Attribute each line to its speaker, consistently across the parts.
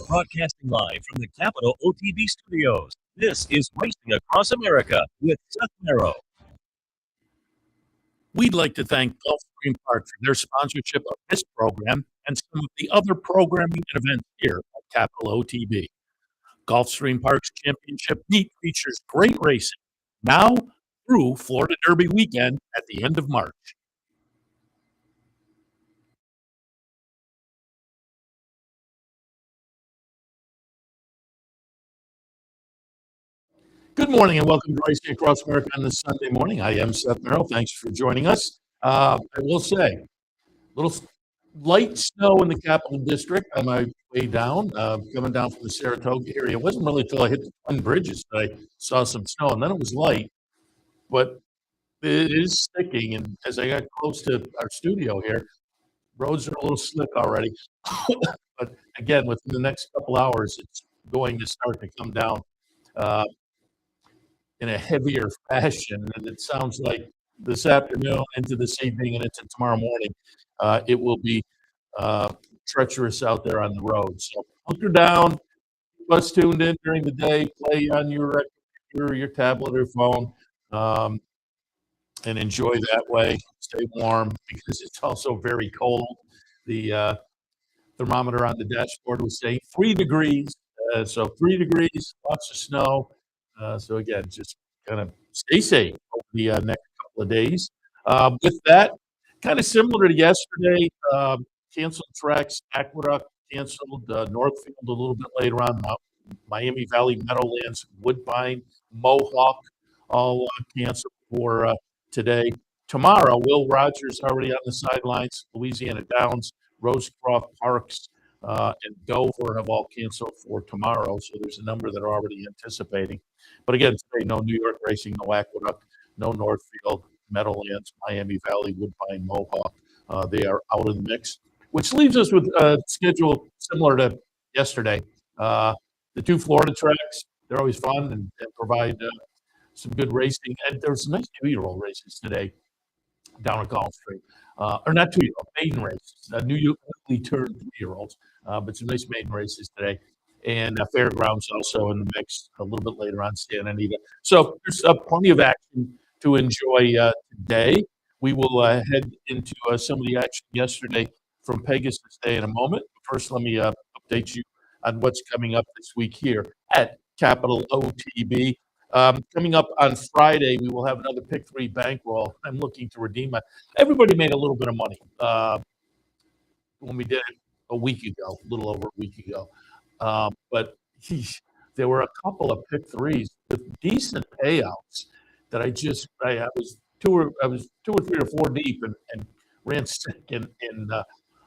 Speaker 1: Broadcasting live from the Capital OTB studios, this is Racing Across America with Seth Merrow. We'd like to thank Gulfstream Park for their sponsorship of this program and some of the other programming and events here at Capital OTB. Gulfstream Park's championship meet features great racing now through Florida Derby weekend at the end of March. Good morning and welcome to Racing Across America on this Sunday morning. I am Seth Merrow. Thanks for joining us. I will say, a little light snow in the Capital District on my way down, coming down from the Saratoga area. It wasn't really until I hit the Twin Bridges that I saw some snow, and then it was light, but it is sticking. And as I got close to our studio here, roads are a little slick already. But again, within the next couple hours, it's going to start to come down in a heavier fashion, and it sounds like this afternoon into this evening and into tomorrow morning, it will be treacherous out there on the road. So hunker down, keep us tuned in during the day, play on your tablet or phone, and enjoy that way. Stay warm because it's also very cold. The thermometer on the dashboard was saying 3 degrees, so 3 degrees, lots of snow. So again, just kind of stay safe over the next couple of days. With that, kind of similar to yesterday, canceled tracks, Aqueduct canceled, Northfield a little bit later on, Miami Valley, Meadowlands, Woodbine, Mohawk, all canceled for today. Tomorrow, Will Rogers already on the sidelines, Louisiana Downs, Rosecroft Parks, and Dover have all canceled for tomorrow. So there's a number that are already anticipating. But again, today, no New York Racing, no Aqueduct, no Northfield, Meadowlands, Miami Valley, Woodbine, Mohawk. They are out of the mix, which leaves us with a schedule similar to yesterday. The 2 Florida tracks, they're always fun and provide some good racing. And there's some nice 2-year-old races today down at Gulfstream. Or not 2-year-old, maiden races, newly turned 3-year-olds, but some nice maiden races today. And Fairgrounds also in the mix a little bit later on, Santa Anita. So there's plenty of action to enjoy today. We will head into some of the action yesterday from Pegasus Day in a moment. First, let me update you on what's coming up this week here at Capital OTB. Coming up on Friday, we will have another Pick 3 bankroll. I'm looking to redeem it. Everybody made a little bit of money when we did it a week ago, a little over a week ago. But there were a couple of Pick 3s with decent payouts that I was 2 or 3 or 4 deep and ran sick in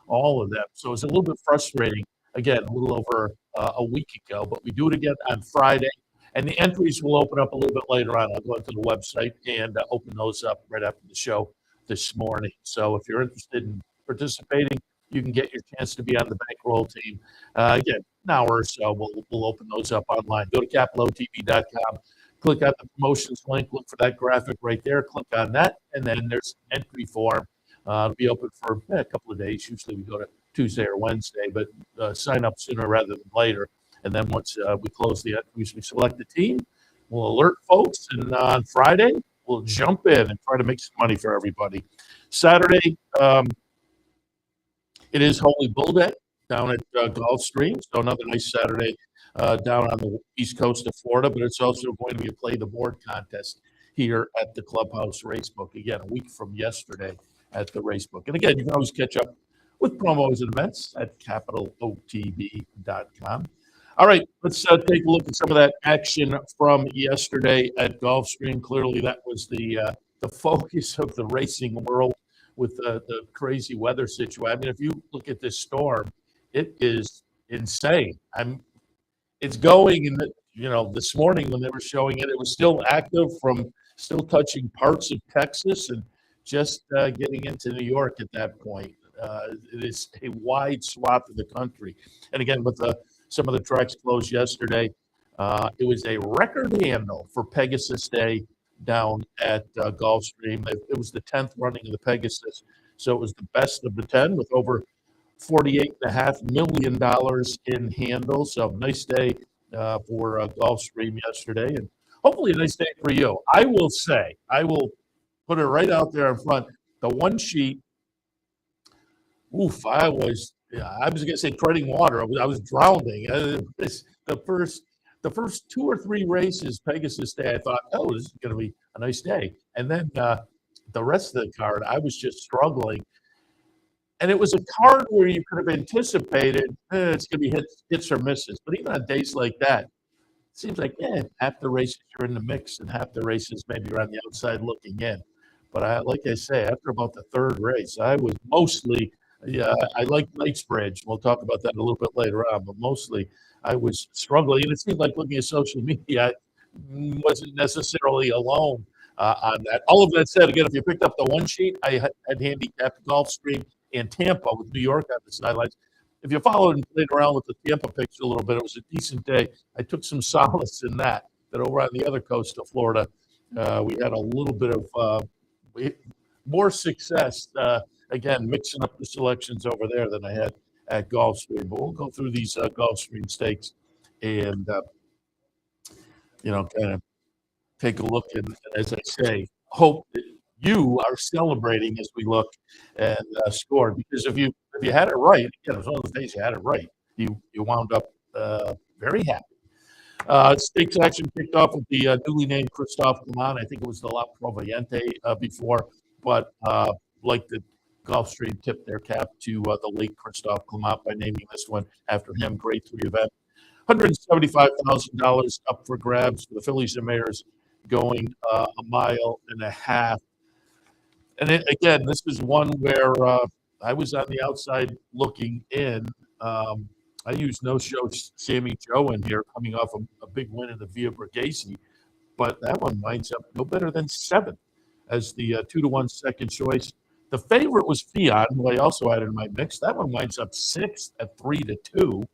Speaker 1: all of them. So it was a little bit frustrating. Again, a little over a week ago, but we do it again on Friday. And the entries will open up a little bit later on. I'll go into the website and open those up right after the show this morning. So if you're interested in participating, you can get your chance to be on the bankroll team. Again, an hour or so, we'll open those up online. Go to capitalotv.com, click on the promotions link, look for that graphic right there, click on that, and then there's an entry form. It'll be open for a couple of days. Usually we go to Tuesday or Wednesday, but sign up sooner rather than later. And then once we close the entries, we select the team. We'll alert folks, and on Friday, we'll jump in and try to make some money for everybody. Saturday, it is Holy Bull Day down at Gulfstream, so another nice Saturday down on the east coast of Florida, but it's also going to be a Play the Board contest here at the Clubhouse Racebook. Again, a week from yesterday at the Racebook. And again, you can always catch up with promos and events at capitalotb.com. All right, let's take a look at some of that action from yesterday at Gulfstream. Clearly, that was the focus of the racing world with the crazy weather situation. I mean, if you look at this storm, it is insane. It's going in this morning when they were showing it, it was still active from still touching parts of Texas and just getting into New York at that point. It is a wide swath of the country. And again, with some of the tracks closed yesterday, it was a record handle for Pegasus Day down at Gulfstream. It was the 10th running of the Pegasus, so it was the best of the 10 with over $48.5 million in handle. So nice day for Gulfstream yesterday, and hopefully a nice day for you. I will say, I will put it right out there in front. The one sheet, I was going to say treading water. I was drowning. The first 2 or 3 races, Pegasus Day, I thought, oh, this is going to be a nice day. And then the rest of the card, I was just struggling. And it was a card where you could have anticipated it's going to be hits or misses. But even on days like that, it seems like, half the races you're in the mix and half the races maybe you're on the outside looking in. But like I say, after about the third race, I was mostly, I like Knightsbridge. We'll talk about that a little bit later on, but mostly I was struggling. And it seemed like looking at social media, I wasn't necessarily alone on that. All of that said, again, if you picked up the one sheet, I had handicapped Gulfstream and Tampa with New York on the sidelines. If you followed and played around with the Tampa picture a little bit, it was a decent day. I took some solace in that over on the other coast of Florida, we had a little bit of more success, again, mixing up the selections over there than I had at Gulfstream. But we'll go through these Gulfstream stakes and, kind of take a look and, as I say, hope that you are celebrating as we look and score. Because if you had it right, again, it was one of those days you had it right, you wound up very happy. Stakes action kicked off with the newly named Christophe Clement. I think it was the La Proveniente before, but like the Gulfstream tipped their cap to the late Christophe Clement by naming this one after him. Grade 3 event. $175,000 up for grabs for the Fillies and Mares going a mile and a half. And again, this is one where I was on the outside looking in. I used no-show Sammy Joe in here, coming off a big win in the Via Borghese, but that one winds up no better than 7 as the 2-1 second choice. The favorite was Fion, who I also had in my mix. That one winds up 6 at 3-2.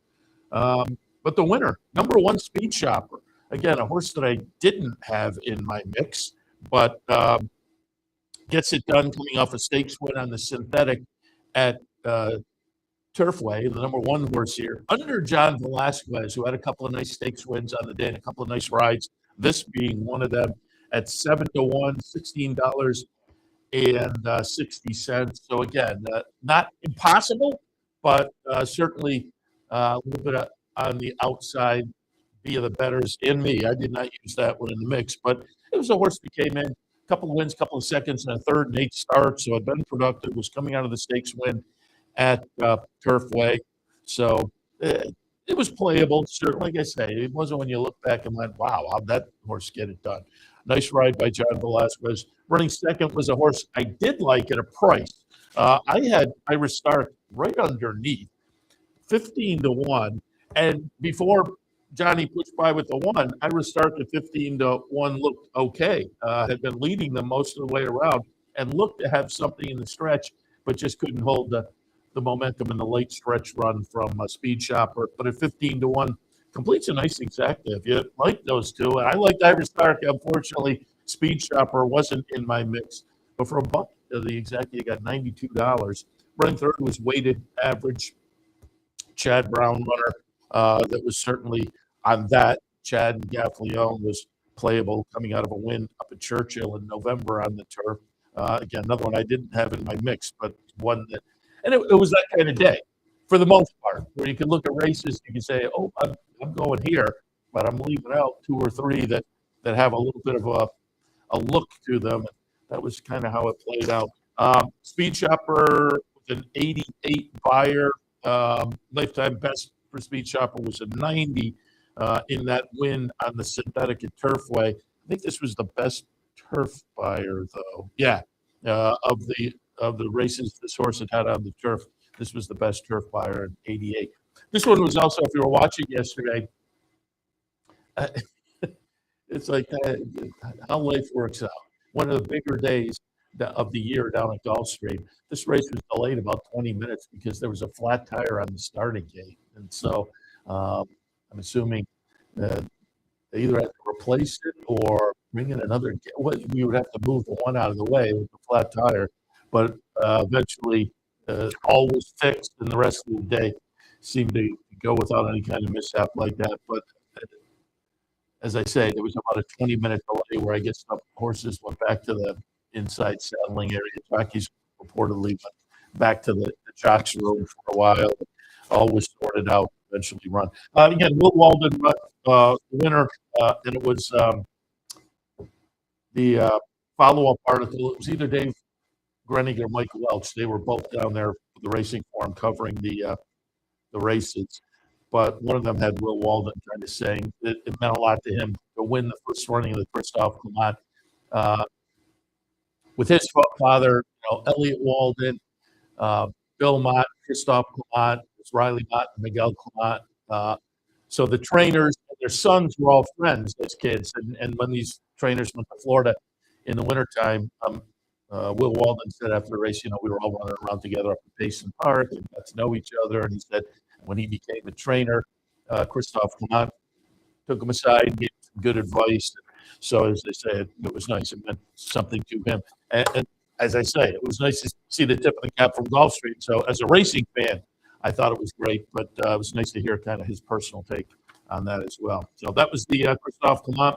Speaker 1: But the winner, number 1 Speed Shopper, again, a horse that I didn't have in my mix, but gets it done coming off a stakes win on the synthetic at Turfway, the number 1 horse here, under John Velasquez, who had a couple of nice stakes wins on the day and a couple of nice rides, this being one of them at 7-1, $16.60. So again, not impossible, but certainly a little bit on the outside via the bettors in me. I did not use that one in the mix, but it was a horse that came in, a couple of wins, couple of seconds, and a third and 8 starts. So had been productive, was coming out of the stakes win at Turfway. So it was playable. Certainly, like I say, it wasn't when you look back and went, wow, how'd that horse get it done? Nice ride by John Velasquez. Running second was a horse I did like at a price. I had Irish Stark right underneath, 15-1. And before Johnny pushed by with the 1, Irish Stark at 15-1 looked okay. Had been leading them most of the way around and looked to have something in the stretch, but just couldn't hold the momentum in the late stretch run from Speed Shopper. But at 15-1, completes a nice exacta. If you like those two, and I liked Irish Stark, unfortunately, Speed Shopper wasn't in my mix. But for a buck, the exacta, you got $92. Running third was weighted average. Chad Brown runner that was certainly on that. Chad Gaffleone was playable coming out of a win up at Churchill in November on the turf. Again, another one I didn't have in my mix, but one that, and it was that kind of day for the most part, where you can look at races, you can say, oh, I'm going here, but I'm leaving out 2 or 3 that have a little bit of a look to them. That was kind of how it played out. Speed Shopper with an 88 buyer. Lifetime best for Speed Shopper was a 90 in that win on the synthetic at Turfway. I think this was the best turf buyer, though. Yeah, of the races this horse had on the turf, this was the best turf buyer in 88. This one was also, if you were watching yesterday, It's like how life works out. One of the bigger days of the year down at Gulfstream. This race was delayed about 20 minutes because there was a flat tire on the starting gate, and so um, I'm assuming uh, they either had to replace it or bring in another. What we would have to move the one out of the way with the flat tire, but eventually all was fixed, and the rest of the day seemed to go without any kind of mishap like that. But as I say, there was about a 20-minute delay where I guess the horses went back to the inside saddling area. Jockeys reportedly went back to the jocks room for a while. All was sorted out, eventually run. Again, Will Walden, the winner, and it was the follow-up article. It was either Dave Grenig or Mike Welch. They were both down there for the racing forum covering the races. But one of them had Will Walden kind of saying that it meant a lot to him to win the first running of the Christophe Clement. With his father, Elliot Walden, Bill Mott, Christophe Clement, Riley Mott, and Miguel Clement. So the trainers and their sons were all friends as kids. And when these trainers went to Florida in the wintertime, Will Walden said after the race, we were all running around together up at Payson Park and got to know each other. And he said when he became a trainer, Christophe Clement took him aside and gave him some good advice. So as they say, it was nice. It meant something to him. And as I say, it was nice to see the tip of the cap from Gulfstream. So as a racing fan, I thought it was great, but it was nice to hear kind of his personal take on that as well. So that was the Christophe Clement.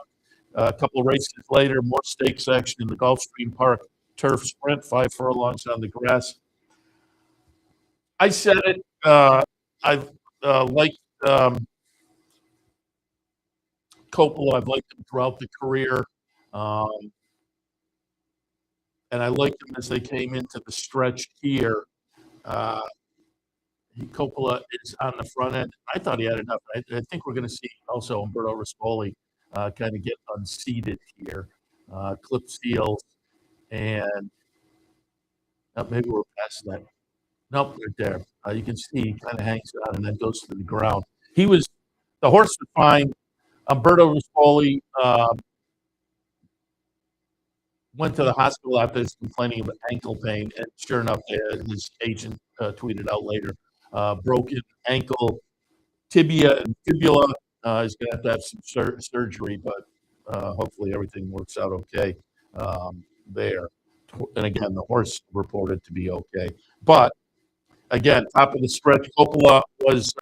Speaker 1: A couple of races later, more stakes action in the Gulfstream Park turf sprint, 5 furlongs on the grass. I said it. I've liked Coppola. I've liked him throughout the career. And I liked him as they came into the stretch here. Coppola is on the front end. I thought he had enough. I think we're going to see also Umberto Rispoli kind of get unseated here. Clip seals, and maybe we're past that. Nope, right there. You can see he kind of hangs on and then goes to the ground. The horse was fine. Umberto Rispoli went to the hospital after this complaining of ankle pain, and sure enough, his agent tweeted out later, broken ankle, tibia, and fibula. He's going to have some surgery, but hopefully everything works out okay there. And again, the horse reported to be okay. But again, top of the stretch, Coppola was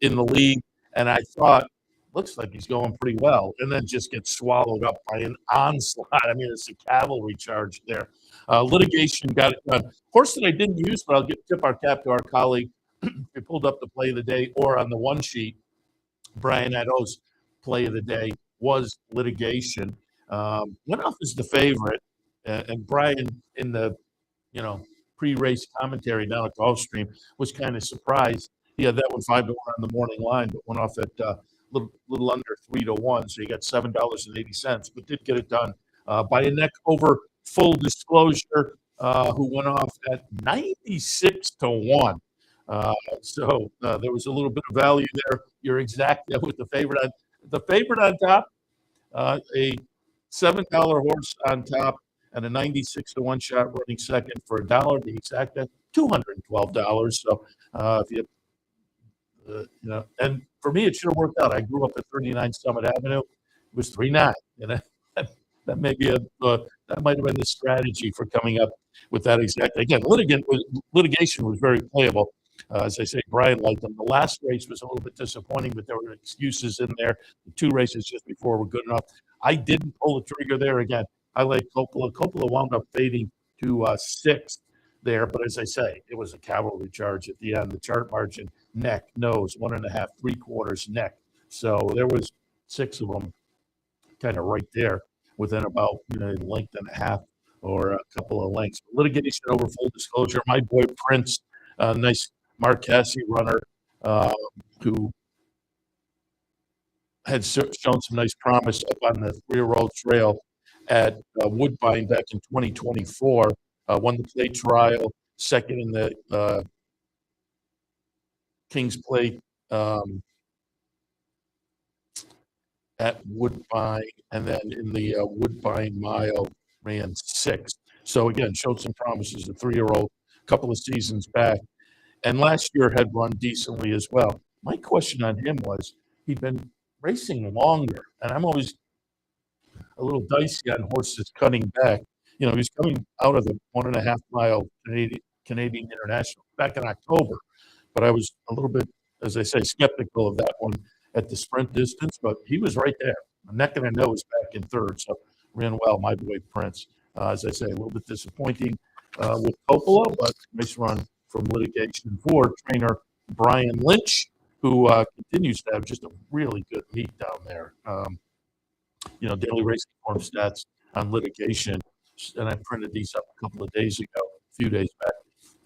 Speaker 1: in the lead, and I thought, looks like he's going pretty well, and then just gets swallowed up by an onslaught. I mean, it's a cavalry charge there. Litigation got it done. Horse that I didn't use, but I'll tip our cap to our colleague. We pulled up the play of the day, or on the one sheet, Brian Addo's play of the day was Litigation. Went off as the favorite, and Brian in the pre-race commentary down at Gulfstream was kind of surprised. He had that one 5-1 on the morning line, but went off at little under 3-1, so you got $7.80, but did get it done by a neck over Full Disclosure, who went off at 96-1. So there was a little bit of value there. You're exactly with the favorite on top, a $7 horse on top, and a 96-1 shot running second for $1. The exact $212. So if you and for me, it should have worked out. I grew up at 39 Summit Avenue. It was 3-9. That may be that might have been the strategy for coming up with that exact. Again, litigation was very playable. As I say, Brian liked them. The last race was a little bit disappointing, but there were excuses in there. The 2 races just before were good enough. I didn't pull the trigger there again. I like Coppola. Coppola wound up fading to 6th there, but as I say, it was a cavalry charge at the end. The chart margin, neck, nose, 1.5, 3/4 neck. So there was 6 of them kind of right there within about a length and a half or a couple of lengths. Litigation over Full Disclosure. My boy Prince, nice Mark Casse runner who had shown some nice promise up on the 3-year-old trail at Woodbine back in 2024. Won the plate trial, second in the King's Plate at Woodbine, and then in the Woodbine Mile ran 6th. So again, showed some promises. A 3-year-old, couple of seasons back, and last year had run decently as well. My question on him was he'd been racing longer, and I'm always a little dicey on horses cutting back. You know, he's coming out of the 1.5 mile Canadian International back in October, but I was a little bit, as I say, skeptical of that one at the sprint distance, but he was right there, a neck and a nose back in third. So ran well, my boy Prince. As I say, a little bit disappointing with Coppola, but nice run from Litigation for trainer Brian Lynch, who continues to have just a really good meet down there. You know, daily racing form stats on Litigation, and I printed these up a couple of days ago, a few days back.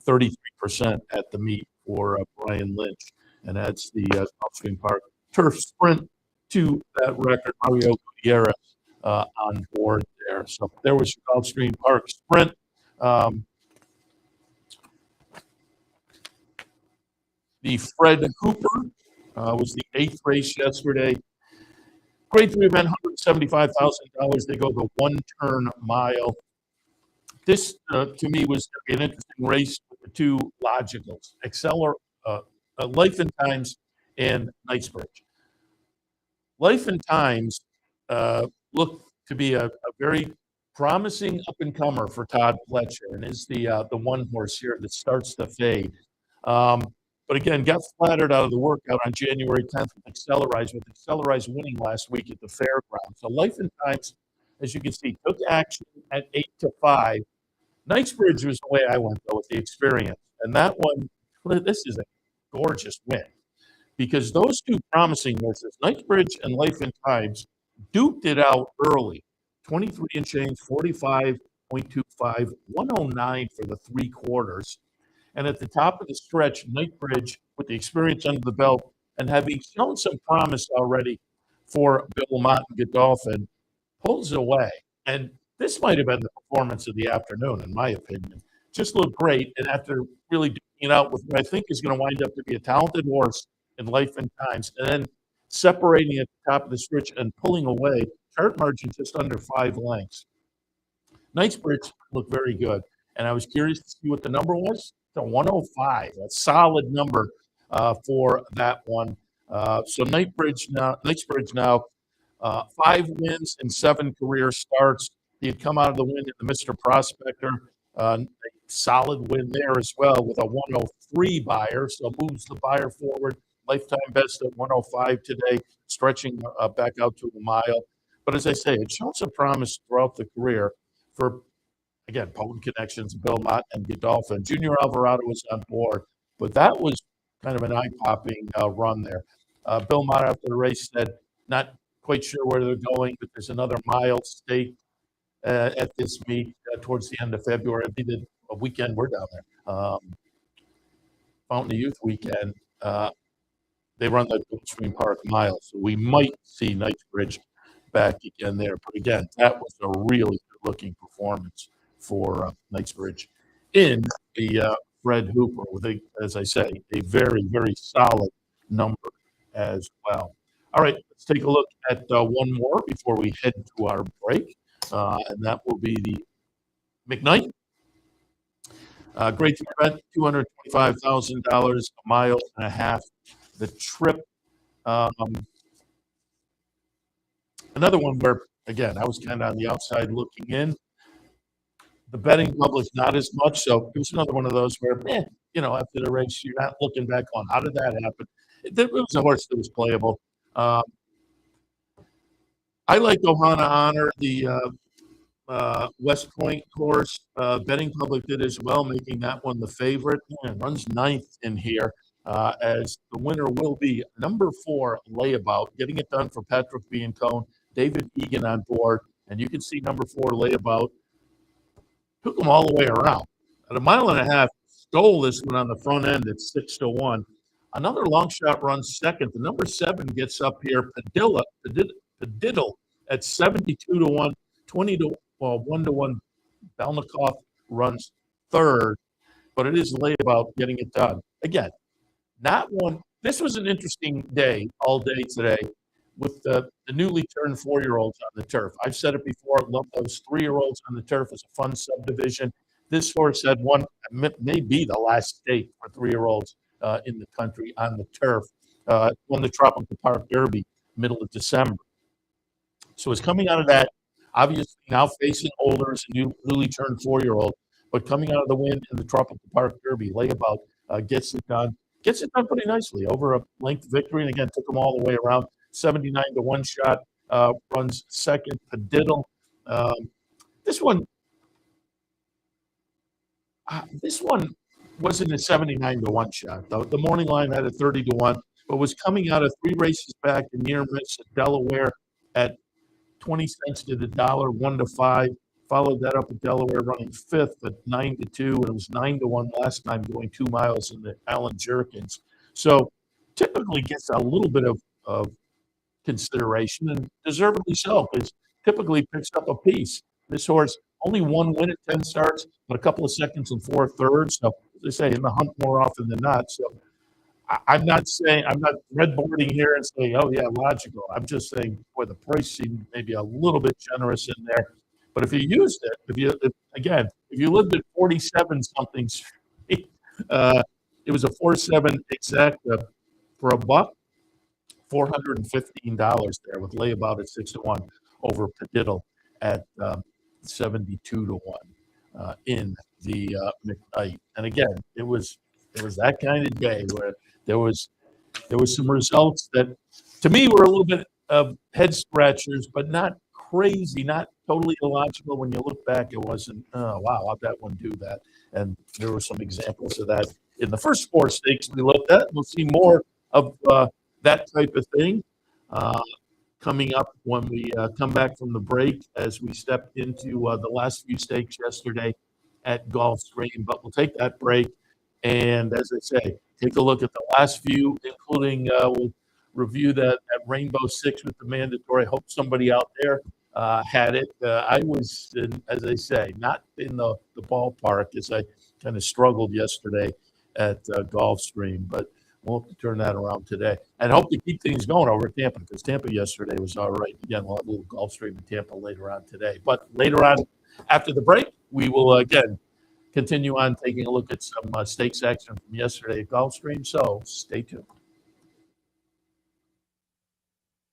Speaker 1: 33% at the meet for Brian Lynch, and that's the Gulfstream Park Turf Sprint to that record. Mario Gutierrez on board there. So there was your Gulfstream Park Sprint. The Fred Hooper was the 8th race yesterday. Grade 3 event, $175,000. They go the 1-turn mile. This, to me, was an interesting race with the 2 logicals, Life and Times and Knightsbridge. Life and Times looked to be a very promising up-and-comer for Todd Pletcher, and is the one horse here that starts to fade. But again, got flattered out of the workout on January 10th with Accelerise winning last week at the fairground. So Life and Times, as you can see, took action at 8-5. Knightsbridge was the way I went, though, with the experience. And that one, this is a gorgeous win, because those 2 promising horses, Knightsbridge and Life and Times, duked it out early. 23 and change, 45.25, 109 for the 3 quarters. And at the top of the stretch, Knightsbridge, with the experience under the belt and having shown some promise already for Bill Mott and Godolphin, pulls away. And this might have been the performance of the afternoon, in my opinion. Just looked great, and after really duking it out with what I think is going to wind up to be a talented horse in Life and Times, and then separating at the top of the stretch and pulling away, chart margin just under 5 lengths. Knightsbridge looked very good, and I was curious to see what the number was. It's a 105, a solid number for that one. So Knightsbridge now 5 wins and 7 career starts. He had come out of the win in the Mr. Prospector, a solid win there as well with a 103 buyer, so moves the buyer forward. Lifetime best at 105 today, stretching back out to a mile. But as I say, it showed some promise throughout the career for, again, potent connections, Bill Mott and Godolphin. Junior Alvarado was on board, but that was kind of an eye-popping run there. Bill Mott after the race said, not quite sure where they're going, but there's another mile stake at this meet towards the end of February. It'll be the weekend we're down there. Fountain of Youth weekend. They run the Gulfstream Park Mile, so we might see Knightsbridge back again there. But again, that was a really good-looking performance for Knightsbridge in the Fred Hooper with, as I say, a very, very solid number as well. All right, let's take a look at one more before we head to our break, and that will be the McKnight. Great event, $225,000, a mile and a half. The trip, another one where, again, I was kind of on the outside looking in. The betting public, not as much. So it was another one of those where, you know, after the race, you're not looking back on how did that happen. It was a horse that was playable. I like Ohana Honor, the West Point horse. Betting public did as well, making that one the favorite. Runs 9th in here. As the winner will be number 4, Layabout, getting it done for Patrick Biancone, David Egan on board, and you can see number 4, Layabout, took them all the way around. At a mile and a half, stole this one on the front end at 6-1. Another long shot runs second. The number 7 gets up here, Padiddle at 72-1, 1-1. Balnikov runs third, but it is Layabout getting it done. Again, not one. This was an interesting day, all day today. with the newly turned 4-year-olds on the turf. I've said it before. I love those 3-year-olds on the turf. It's a fun subdivision. This horse had one, maybe the last stake for 3-year-olds in the country on the turf. Won the Tropical Park Derby middle of December. So it's coming out of that, obviously now facing older as a newly turned 4-year-old, but coming out of the win in the Tropical Park Derby, layabout gets it done pretty nicely over a length victory. And again, took them all the way around. 79 to 1 shot, runs second. Padiddle. This one wasn't a 79 to 1 shot, though. The morning line had a 30 to 1, but was coming out of 3 races back in near miss at Delaware at 20 cents to the dollar, 1 to 5. Followed that up with Delaware running 5th at 9 to 2, and it was 9 to 1 last time going 2 miles in the Allen Jerkins. So typically gets a little bit of consideration, and deservedly so, because typically picks up a piece. This horse only 1 win at 10 starts, but a couple of seconds and 4 thirds. So as I say, in the hunt more often than not. So I'm not breadboarding here and saying, oh yeah, logical. I'm just saying, boy, the price seemed maybe a little bit generous in there. But if you used it, if you lived at 47 something street, it was a 4.7 exact for a buck, $415 there with layabout at 6 to 1 over Padiddle at 72 to 1 in the McKnight. And again, it was that kind of day where there was some results that to me were a little bit of head scratchers, but not crazy, not totally illogical. When you look back, it wasn't, oh, wow, how'd that one do that? And there were some examples of that in the first 4 stakes we looked at. We'll see more of that type of thing coming up when we come back from the break as we step into the last few stakes yesterday at Gulfstream. But we'll take that break. And as I say, take a look at the last few, including we'll review that Rainbow Six with the mandatory. I hope somebody out there had it. I was, as I say, not in the ballpark as I kind of struggled yesterday at Gulfstream, but we'll have to turn that around today. And hope to keep things going over at Tampa, because Tampa yesterday was all right. Again, we'll have a little Gulfstream in Tampa later on today. But later on, after the break, we will again continue on taking a look at some stakes action from yesterday at Gulfstream. So stay tuned.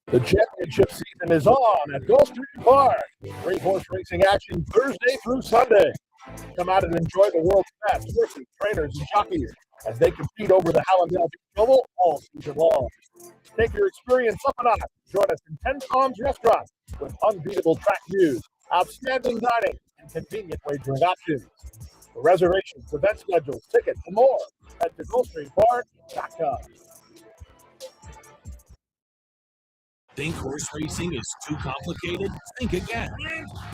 Speaker 2: The championship season is on at Gulfstream Park. Great horse racing action Thursday through Sunday. Come out and enjoy the world's best horses, trainers, and jockeys as they compete over the Hallandale Beach Oval all season long. Take your experience up a notch. Join us in 10 Palms Restaurant with unbeatable track views, outstanding dining, and convenient wagering options. For reservations, event schedules, tickets, and more, head to GulfstreamPark.com.
Speaker 3: Think horse racing is too complicated? Think again.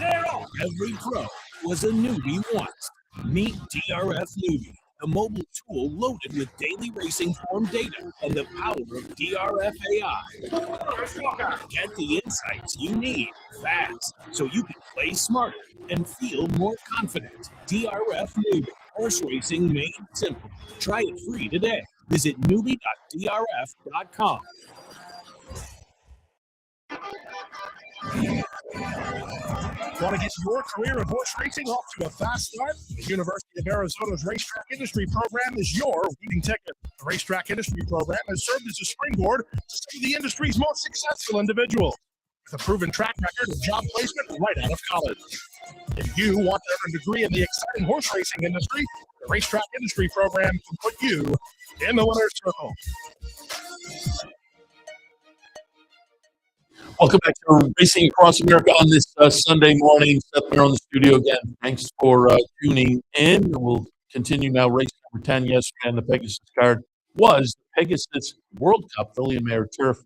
Speaker 3: Every pro was a newbie once. Meet DRF Newbie, the mobile tool loaded with daily racing form data and the power of DRF AI. Get the insights you need fast so you can play smarter and feel more confident. DRF Newbie, horse racing made simple. Try it free today. Visit newbie.drf.com.
Speaker 2: Want to get your career in horse racing off to a fast start? The University of Arizona's Racetrack Industry Program is your winning ticket. The Racetrack Industry Program has served as a springboard to some of the industry's most successful individuals, with a proven track record of job placement right out of college. If you want to earn a degree in the exciting horse racing industry, the Racetrack Industry Program can put you in the winner's circle.
Speaker 1: Welcome back to Racing Across America on this Sunday morning. Seth Merrow in the studio again. Thanks for tuning in. We'll continue now. Race number 10 yesterday on the Pegasus card was the Pegasus World Cup Filly and Mare Turf.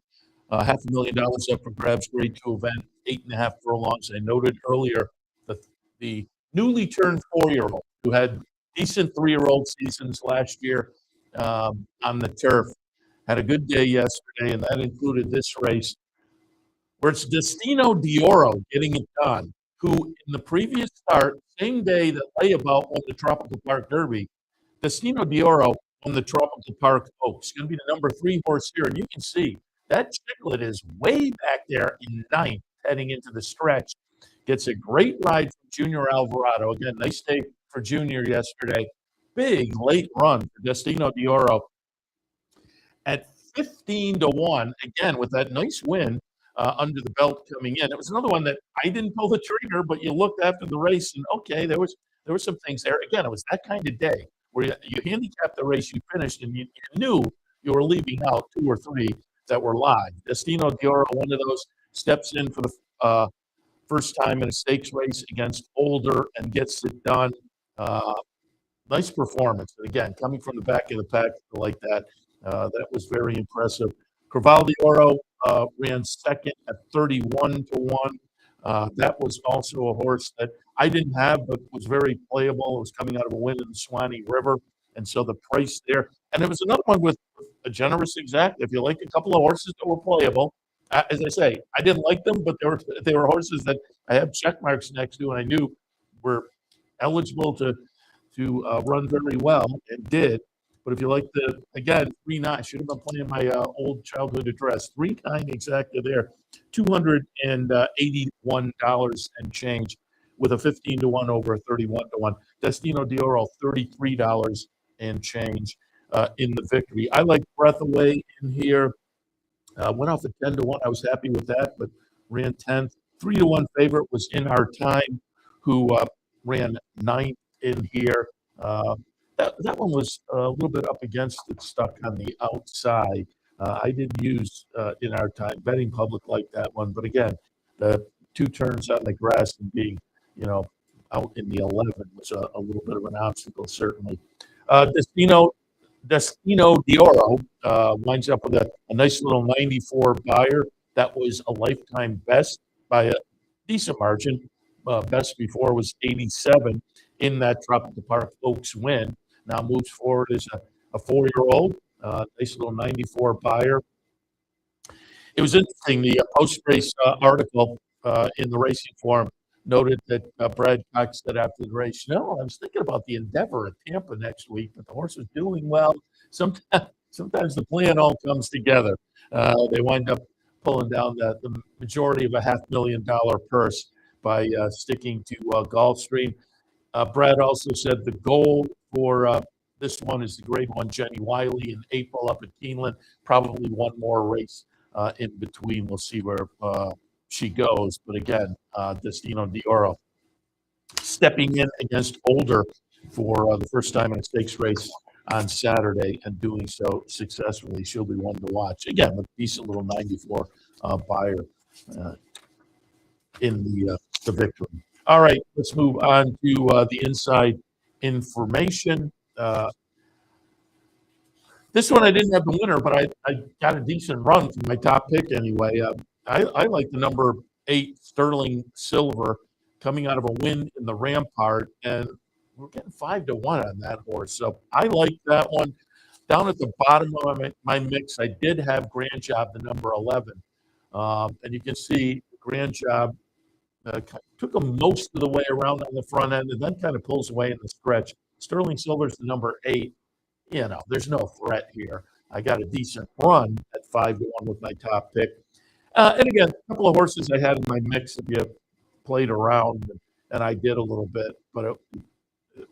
Speaker 1: $500,000 up for grabs. Grade 2 event, 8.5 furlongs. I noted earlier that the newly turned 4-year-old who had decent 3-year-old seasons last year on the turf had a good day yesterday, and that included this race, where it's Destino D'Oro getting it done, who in the previous start, same day that Layabout won the Tropical Park Derby, Destino D'Oro won the Tropical Park Oaks. Going to be the number 3 horse here. And you can see That Chiclet is way back there in ninth, heading into the stretch. Gets a great ride from Junior Alvarado. Again, nice day for Junior yesterday. Big late run for Destino Dioro at 15 to 1, again, with that nice win under the belt coming in. It was another one that I didn't pull the trigger, but you looked after the race and okay, there were some things there. Again, it was that kind of day where you handicapped the race, you finished, and you knew you were leaving out two or three that were live. Destino Dioro, one of those, steps in for the first time in a stakes race against Older and gets it done. Uh, Nice performance. And again, coming from the back of the pack like that, that was very impressive. Craval de Oro ran second at 31 to 1. That was also a horse that I didn't have, but was very playable. It was coming out of a win in the Swanee River. And so the price there. And it was another one with a generous exact. If you like a couple of horses that were playable, as I say, I didn't like them, but they were horses that I have check marks next to, and I knew were eligible to run very well and did. But if you like again, 3-9, should have been playing my old childhood address. 3-9 exactly there, $281 and change with a 15 to 1 over a 31 to 1. Destino Dioro, $33 and change in the victory. I like Breath Away in here. Went off at 10 to 1. I was happy with that, but ran 10th. 3 to 1 favorite was In Our Time, who ran 9th in here. That one was a little bit up against it, stuck on the outside. I didn't use In Our Time. Betting public like that one, but again, the two turns on the grass and being, out in the 11 was a little bit of an obstacle, certainly. Destino Dioro winds up with a nice little 94 buyer. That was a lifetime best by a decent margin. Best before was 87 in that Tropical Park Oaks win. Now moves forward as a 4-year-old. Nice little 94 buyer. It was interesting. The post-race article in the Racing Forum noted that Brad Cox said after the race, "No, I was thinking about the Endeavor at Tampa next week, but the horse is doing well. Sometimes the plan all comes together. They wind up pulling down the majority of a $500,000 purse by sticking to Gulfstream." Brad also said the goal for this one is the Grade 1 Jenny Wiley in April up at Keeneland. Probably one more race in between. We'll see where she goes. But again, Destino Dioro stepping in against Older for the first time in a stakes race on Saturday and doing so successfully. She'll be one to watch. Again, a decent little 94 buyer in the victory. All right, let's move on to the inside information. This one I didn't have the winner, but I got a decent run from my top pick anyway. I like the number 8 Sterling Silver coming out of a win in the Rampart, and we're getting 5 to 1 on that horse. So I like that one. Down at the bottom of my mix, I did have Grand Job, the number 11. And you can see Grand Job took him most of the way around on the front end and then kind of pulls away in the stretch. Sterling Silver's the number 8. There's no threat here. I got a decent run at 5 to 1 with my top pick. And again, a couple of horses I had in my mix that you played around, and I did a little bit, but it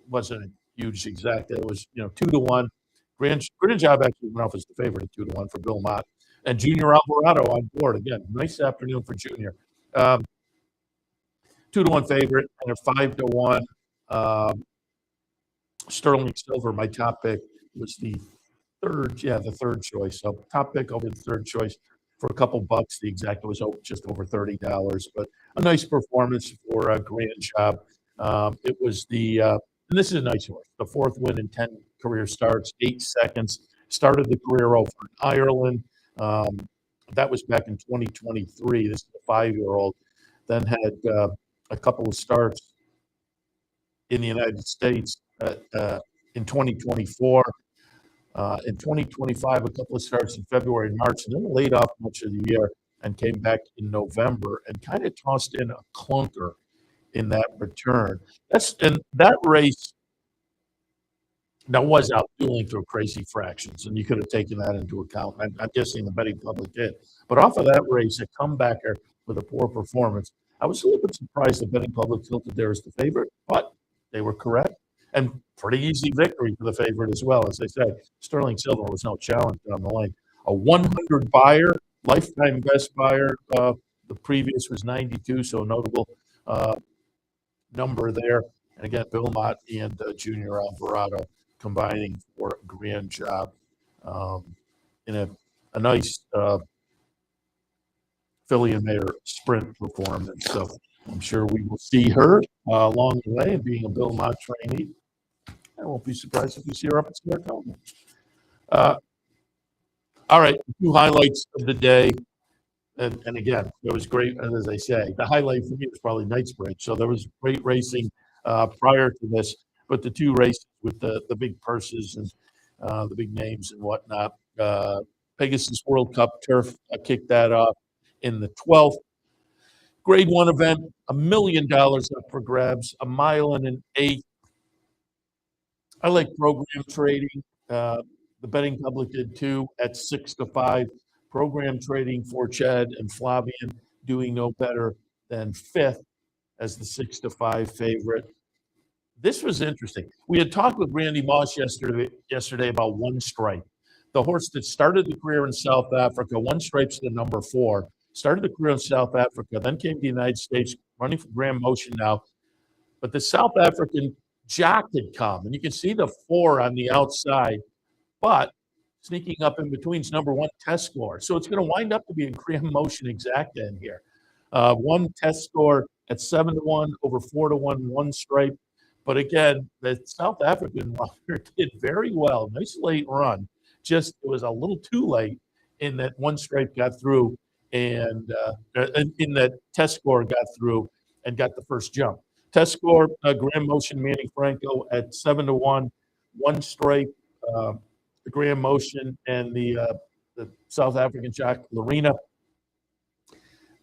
Speaker 1: wasn't a huge exact. It was, 2 to 1. Grand Job actually went off as the favorite at 2 to 1 for Bill Mott. And Junior Alvarado on board. Again, nice afternoon for Junior. 2 to 1 favorite and a 5 to 1 Sterling Silver. My top pick was the third choice. So top pick over the third choice for a couple bucks. The exact was just over $30, but a nice performance for a Grand Job. It was and this is a nice horse. The 4th win in 10 career starts, 8 seconds. Started the career over in Ireland. That was back in 2023. This is a 5-year-old. Then had a couple of starts in the United States in 2024. In 2025, a couple of starts in February and March, and then laid off much of the year and came back in November and kind of tossed in a clunker in that return. And that race Now was out dueling through crazy fractions, and you could have taken that into account. I'm guessing the betting public did. But off of that race, a comebacker with a poor performance, I was a little bit surprised the betting public tilted there as the favorite, but they were correct. And pretty easy victory for the favorite as well. As they say, Sterling Silver was no challenge down the lane. A 100 buyer, lifetime best buyer. The previous was 92, so a notable number there. And again, Bill Mott and Junior Alvarado combining for a grand job in a nice Philly and Mayer sprint performance. So I'm sure we will see her along the way. And being a Bill Mott trainee, I won't be surprised if we see her up at Saratoga. All right, two highlights of the day. And again, it was great. And as I say, the highlight for me was probably Knightsbridge. So there was great racing prior to this, but the two races with the big purses and the big names and whatnot. Pegasus World Cup Turf kicked that off in the 12th. Grade 1 event, $1 million up for grabs, a mile and an eighth. I like program trading. The betting public did too at 6-5. Program trading for Chad and Flavian doing no better than fifth as the 6-5 favorite. This was interesting. We had talked with Randy Moss yesterday about One Stripe, the horse that started the career in South Africa. One Stripe's the number 4. Started the career in South Africa, then came to the United States, running for Grand Motion now. But the South African jock had come, and you can see the 4 on the outside, but sneaking up in between is number 1 test score. So it's going to wind up to be a Grand Motion exact end here. 1 test score at 7-1 over 4-1 One Stripe. But again, the South African runner did very well. Nice late run. Just it was a little too late in that One Stripe got through and in that test score got through and got the first jump. Test score, Grand Motion Manny Franco at 7-1. One Stripe, the Grand Motion, and the South African jock Lorena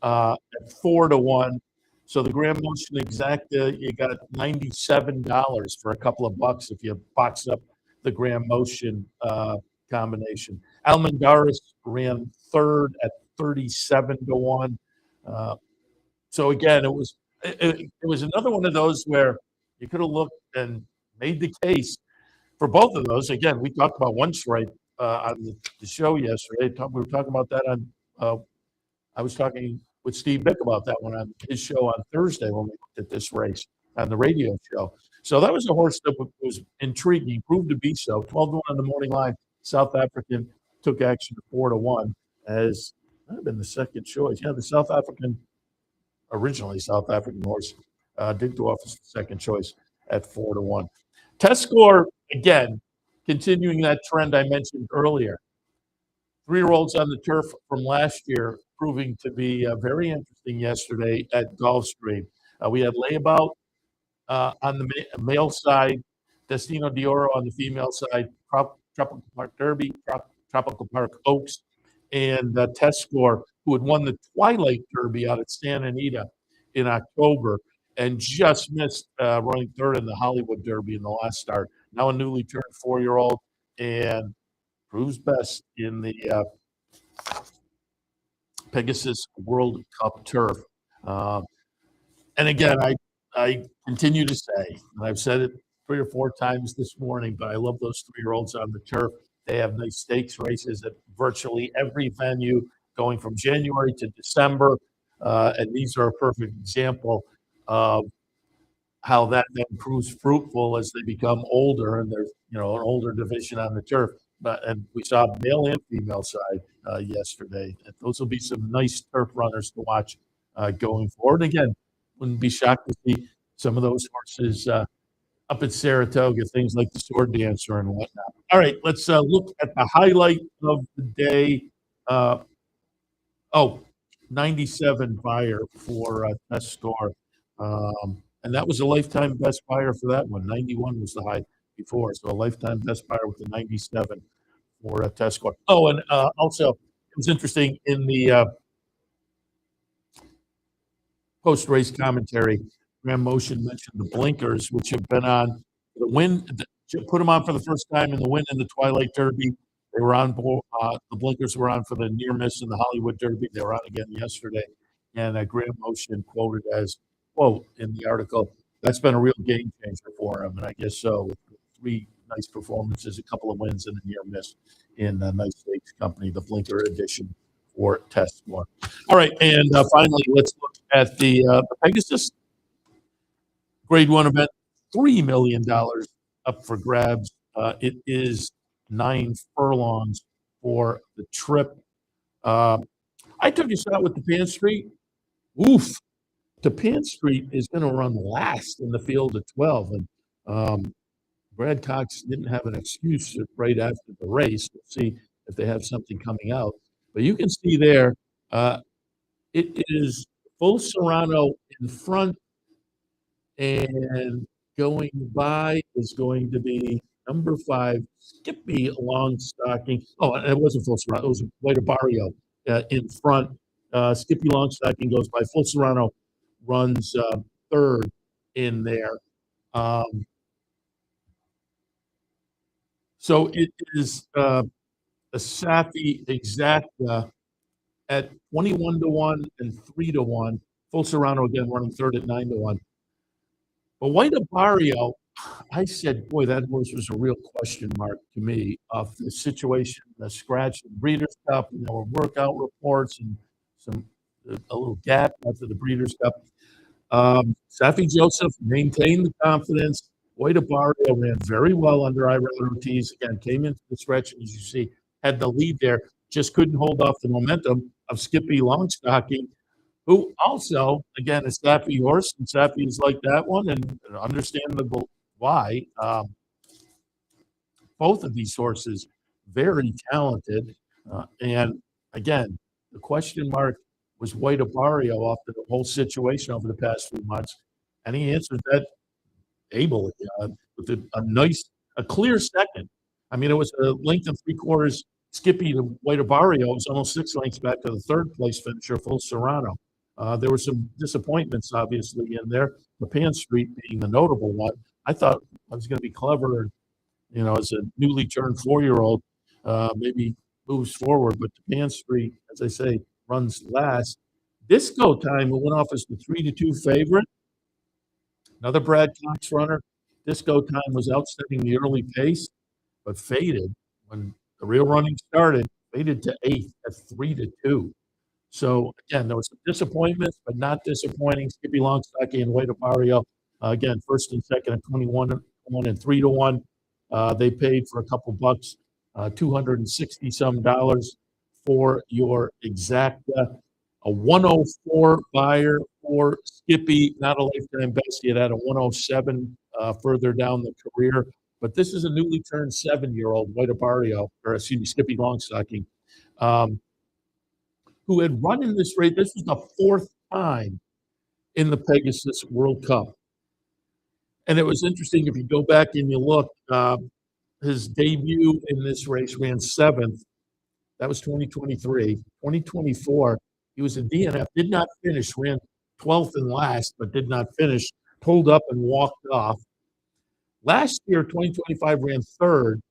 Speaker 1: at 4-1. So the Grand Motion Exacta, you got $97 for a couple of bucks if you box up the Grand Motion combination. Almendaris ran third at 37-1. So again, it was another one of those where you could have looked and made the case for both of those. Again, we talked about One Stripe on the show yesterday. We were talking about that on. I was talking with Steve Bick about that one on his show on Thursday when we looked at this race on the radio show. So that was a horse that was intriguing, proved to be so. 12-1 on the morning line. South African took action at 4-1 as might have been the second choice. Yeah, the originally South African horse did go off as the second choice at 4-1. Test score, again, continuing that trend I mentioned earlier. 3-year-olds on the turf from last year proving to be very interesting yesterday at Gulfstream. We had Layabout on the male side, Destino d'Oro on the female side, Tropical Park Derby, Tropical Park Oaks, and Test Score, who had won the Twilight Derby out at Santa Anita in October and just missed running third in the Hollywood Derby in the last start. Now a newly turned 4-year-old and proves best in the Pegasus World Cup Turf. And again, I continue to say, and I've said it 3 or 4 times this morning, but I love those 3-year-olds on the turf. They have nice stakes races at virtually every venue going from January to December. And these are a perfect example of how that then proves fruitful as they become older and there's, an older division on the turf. And we saw male and female side yesterday. And those will be some nice turf runners to watch going forward. Again, wouldn't be shocked to see some of those horses up at Saratoga, things like the Sword Dancer and whatnot. All right, let's look at the highlight of the day. 97 buyer for Test Score. And that was a lifetime best buyer for that one. 91 was the high before. So a lifetime best buyer with the 97 for Test Score. Oh, and also, it was interesting in the post-race commentary, Grand Motion mentioned the blinkers, which have been on the wind. put them on for the first time in the win in the Twilight Derby. They were on board. The blinkers were on for the near miss in the Hollywood Derby. They were on again yesterday. And Graham Motion quoted as, quote, in the article, that's been a real game changer for him. And I guess so. With 3 nice performances, a couple of wins, and a near miss in the Nice Stakes Company, the blinker edition for Test Score. All right. And finally, let's look at the Pegasus Grade 1 event, $3 million up for grabs. It is 9 furlongs for the trip. I took a shot with Japan Street. Oof. Japan Street is going to run last in the field at 12. And Brad Cox didn't have an excuse right after the race. We'll see if they have something coming out. But you can see there, it is full Serrano in front, and going by is going to be number 5, Skippy Longstocking. Oh, and it wasn't full Serrano. It was White Barrio in front. Skippy Longstocking goes by. Full Serrano runs 3rd in there. So it is a Safi Exacta at 21-1 and 3-1. Full Serrano again running 3rd at 9-1. But White Barrio, I said, boy, that horse was a real question mark to me of the situation, the scratch, the Breeders' Cup, workout reports, and a little gap after the Breeders' Cup. Safi Joseph maintained the confidence. White Barrio ran very well under Ira Ortiz. Again, came into the stretch, and as you see, had the lead there. Just couldn't hold off the momentum of Skippy Longstocking, who also, again, is Safi horse, and Safi is like that one, and understandable why. Both of these horses, very talented. And again, the question mark was White Barrio after the whole situation over the past few months. And he answered that ably with a clear second. I mean, it was a length and 3/4 Skippy to White Barrio. It was almost 6 lengths back to the 3rd place finisher, Full Serrano. There were some disappointments, obviously, in there. Japan Street being the notable one. I thought I was going to be clever, as a newly turned 4-year-old, maybe moves forward. But Japan Street, as I say, runs last. Disco Time went off as the 3-2 favorite. Another Brad Cox runner. Disco Time was outstanding the early pace, but faded when the real running started. Faded to 8th at 3-2. So, again, there was some disappointments, but not disappointing. Skippy Longstocking and White Barrio, again, 1st and 2nd at 21-1 and 3-1. They paid for a couple bucks, $260-some for your Exacta. A 104 buyer for Skippy, not a lifetime best. He had a 107 further down the career. But this is a newly turned 7-year-old, White Barrio, Skippy Longstocking, who had run in this race. This was the 4th time in the Pegasus World Cup. And it was interesting, if you go back and you look, his debut in this race ran 7th. That was 2023. 2024, he was a DNF, did not finish, ran 12th and last, but did not finish, pulled up and walked off. Last year, 2025, ran 3rd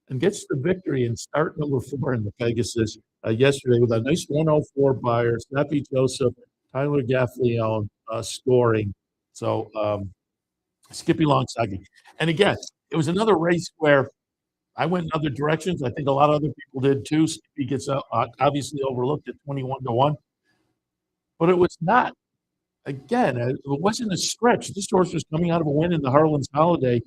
Speaker 1: and gets the victory in start number 4 in the Pegasus yesterday with a nice 104 buyer, Safi Joseph, Tyler Gaffleone scoring. So Skippy Longstocking. And again, it was another race where I went in other directions. I think a lot of other people did too. Skippy gets obviously overlooked at 21-1. But it was not, again, it wasn't a stretch. This horse was coming out of a win in the Harlan's Holiday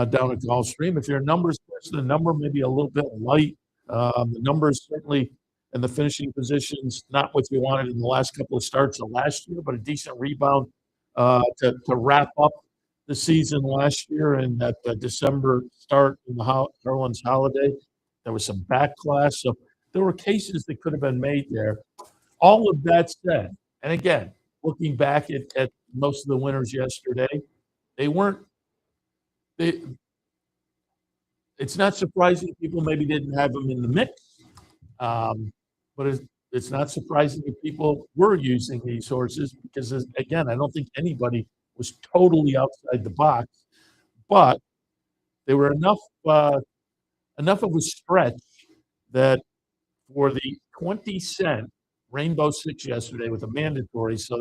Speaker 1: down at Gulfstream. If your numbers question, the number may be a little bit light. The numbers certainly and the finishing positions, not what you wanted in the last couple of starts of last year, but a decent rebound to wrap up the season last year and that December start in the Harlan's Holiday. There was some backlash. So there were cases that could have been made there. All of that said, and again, looking back at most of the winners yesterday, it's not surprising people maybe didn't have them in the mix, but it's not surprising that people were using these horses because, again, I don't think anybody was totally outside the box. But they were enough of a stretch that for the 20-cent Rainbow Six yesterday with a mandatory, so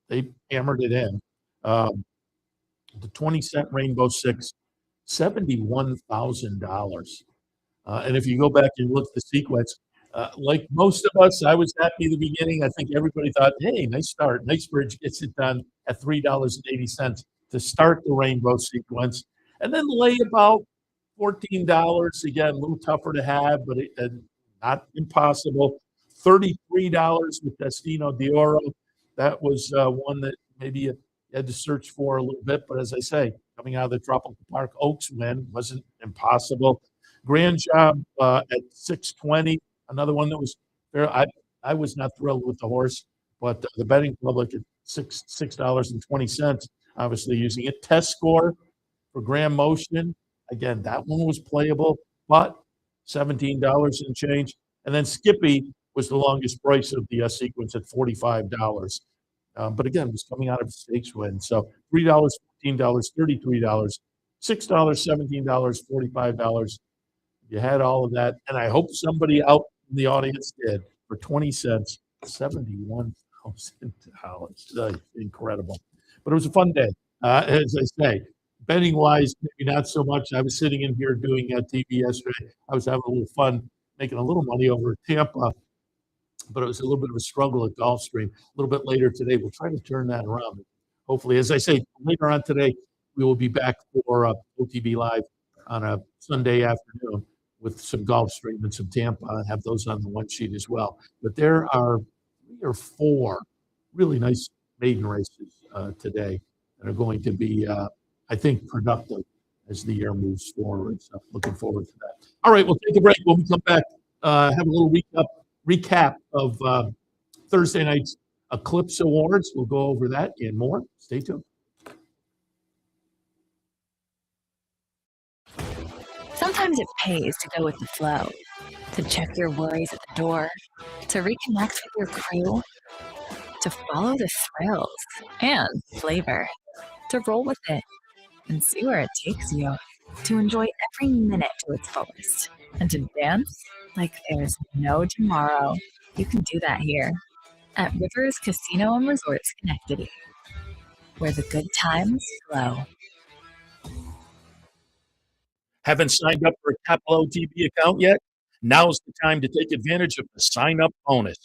Speaker 1: they hammered it in. Um, the 20-cent Rainbow Six, $71,000. And if you go back and look at the sequence, like most of us, I was happy at the beginning. I think everybody thought, hey, nice start. Knightsbridge gets it done at $3.80 to start the rainbow sequence. And then lay about $14. Again, a little tougher to have, but not impossible. $33 with Destino d'Oro. That was one that maybe you had to search for a little bit. But as I say, coming out of the Tropical Park Oaks win wasn't impossible. Grand Job at 620, another one that was fair. I was not thrilled with the horse, but the betting public at $6.20, obviously using it. Test score for Grand Motion. Again, that one was playable, but $17 and change. And then Skippy was the longest price of the sequence at $45. But again, it was coming out of a stakes win. So $3, $15, $33, $6, $17, $45. You had all of that, and I hope somebody out in the audience did for 20 cents, $71,000. Incredible. But it was a fun day. As I say, betting wise, maybe not so much. I was sitting in here doing TV yesterday. I was having a little fun, making a little money over at Tampa, but it was a little bit of a struggle at Gulfstream. A little bit later today, we'll try to turn that around. Hopefully, as I say, later on today, we will be back for OTB Live on a Sunday afternoon with some Gulfstream and some Tampa. I have those on the one sheet as well. But there are 3 or 4 really nice maiden races today that are going to be, I think, productive as the year moves forward. So looking forward to that. All right, we'll take a break. When we come back, have a little recap of Thursday night's Eclipse Awards. We'll go over that and more. Stay tuned.
Speaker 4: Sometimes it pays to go with the flow, to check your worries at the door, to reconnect with your crew, to follow the thrills and flavor, to roll with it and see where it takes you, to enjoy every minute to its fullest, and to dance like there's no tomorrow. You can do that here at Rivers Casino and Resorts Schenectady, where the good times flow.
Speaker 1: Haven't signed up for a Capital OTB account yet? Now's the time to take advantage of the sign-up bonus.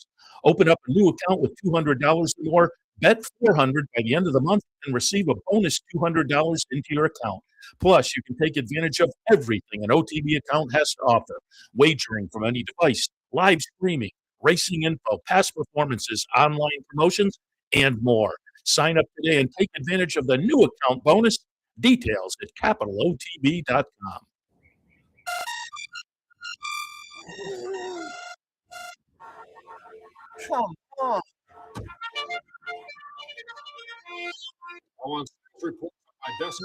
Speaker 1: Open up a new account with $200 or more, bet $400 by the end of the month, and receive a bonus $200 into your account. Plus, you can take advantage of everything an OTB account has to offer. Wagering from any device, live streaming, racing info, past performances, online promotions, and more. Sign up today and take advantage of the new account bonus. Details at capitalotb.com.
Speaker 2: Come on. I want reports on my desk.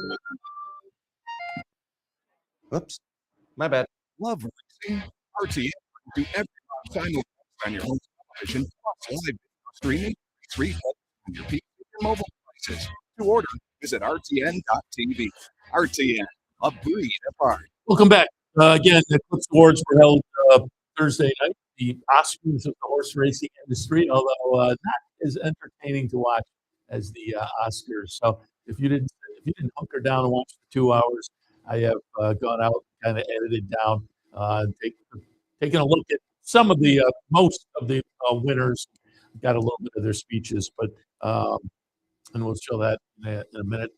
Speaker 5: Oops, my bad.
Speaker 3: Love racing? RTN do every simulcast on your home television, plus live video streaming, free on your PC and mobile devices. To order, visit rtn.tv. RTN, a breed apart.
Speaker 1: Welcome back. Again, the Eclipse Awards were held Thursday night, the Oscars of the horse racing industry, although not as entertaining to watch as the Oscars. So if you didn't hunker down and watch the 2 hours, I have gone out and kind of edited down, taken a look at some of the most of the winners, got a little bit of their speeches, but and we'll show that in a minute.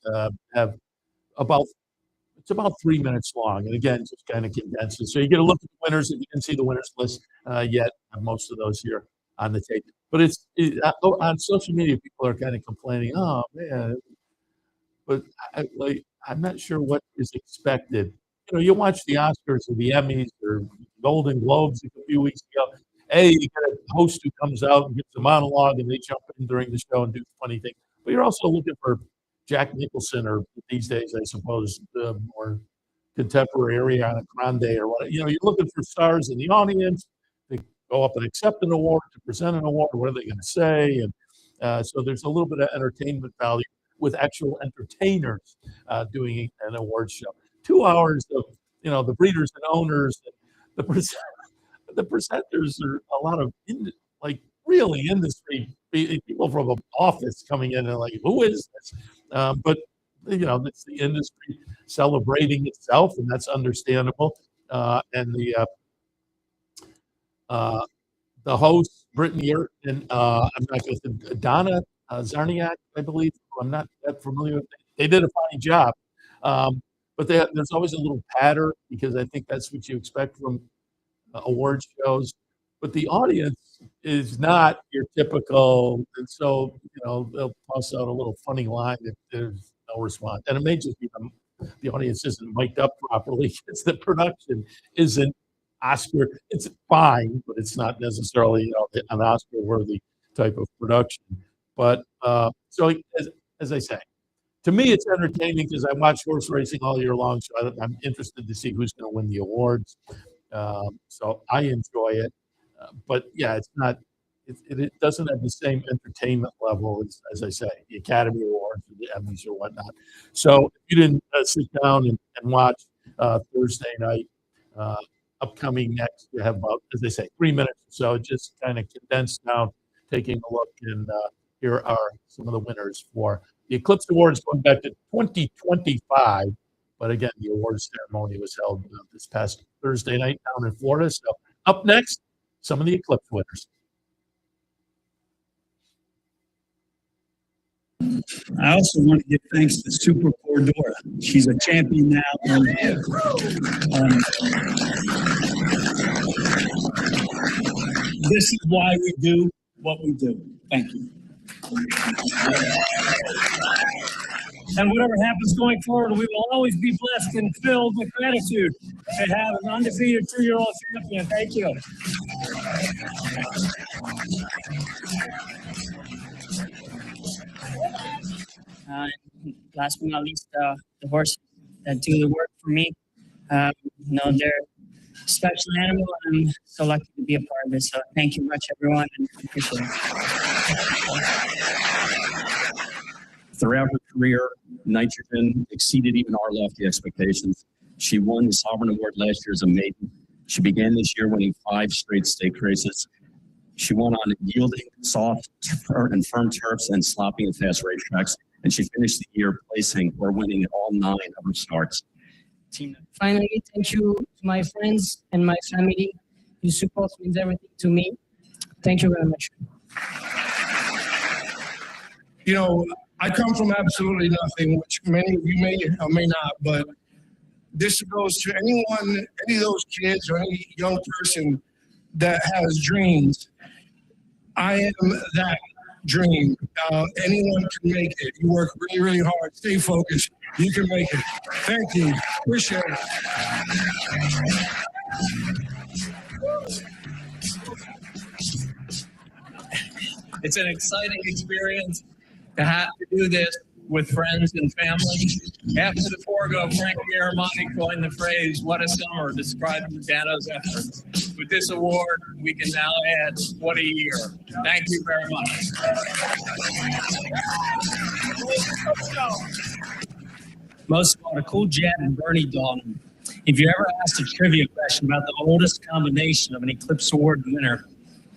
Speaker 1: It's about 3 minutes long, and again, just kind of condenses. So you get a look at the winners. If you didn't see the winners list yet, most of those here on the tape. But on social media, people are kind of complaining, "Oh man," but I'm not sure what is expected. You watch the Oscars or the Emmys or Golden Globes a few weeks ago. Hey, you get a host who comes out and gives a monologue, and they jump in during the show and do funny things. But you're also looking for Jack Nicholson, or these days, I suppose, the more contemporary Ariana Grande or what. You're looking for stars in the audience to go up and accept an award, to present an award. What are they going to say? And so there's a little bit of entertainment value with actual entertainers doing an award show. 2 hours of, the breeders and owners, the the presenters are a lot of really industry people from an office coming in and like, who is this? But it's the industry celebrating itself, and that's understandable. And the host, Brittany and I'm not going to Donna Zarniak, I believe. I'm not that familiar with. They did a fine job, but there's always a little patter because I think that's what you expect from award shows. But the audience is not your typical, and so they'll toss out a little funny line if there's no response, and it may just be the audience isn't mic'd up properly. It's the production isn't Oscar. It's fine, but it's not necessarily an Oscar-worthy type of production. But so as I say, to me, it's entertaining because I watch horse racing all year long, so I'm interested to see who's going to win the awards. So I enjoy it, but yeah, it's not. It doesn't have the same entertainment level as I say, the Academy Awards or the Emmys or whatnot. So if you didn't sit down and watch Thursday night, upcoming next, you have about, as they say, 3 minutes or so, just kind of condensed down, taking a look, and here are some of the winners for the Eclipse Awards going back to 2025. But again, the awards ceremony was held this past Thursday night down in Florida. So up next, some of the Eclipse winners.
Speaker 6: I also want to give thanks to Super Dora. She's a champion now. This is why we do what we do. Thank you. And whatever happens going forward, we will always be blessed and filled with gratitude to have an undefeated 2-year-old champion. Thank you.
Speaker 7: Last but not least, the horses that do the work for me. They're a special animal, and I'm so lucky to be a part of it. So thank you much, everyone, and I appreciate it.
Speaker 8: Throughout her career, Nitrogen exceeded even our lofty expectations. She won the Sovereign Award last year as a maiden. She began this year winning 5 straight stake races. She won on yielding, soft, and firm turfs and sloppy and fast racetracks. And she finished the year placing or winning all 9 of her starts.
Speaker 7: Finally, thank you to my friends and my family. Your support means everything to me. Thank you very much.
Speaker 9: I come from absolutely nothing, which many of you may or may not, but this goes to anyone, any of those kids or any young person that has dreams. I am that dream. Anyone can make it. You work really, really hard. Stay focused. You can make it. Thank you. Appreciate it.
Speaker 10: It's an exciting experience to have to do this with friends and family. After the forego, Frank Garamani coined the phrase, "What a summer," describing Dano's efforts. With this award, we can now add, "What a year." Thank you very much.
Speaker 6: Most of all, to Cool Jet and Bernie Dalton. If you ever asked a trivia question about the oldest combination of an Eclipse Award winner,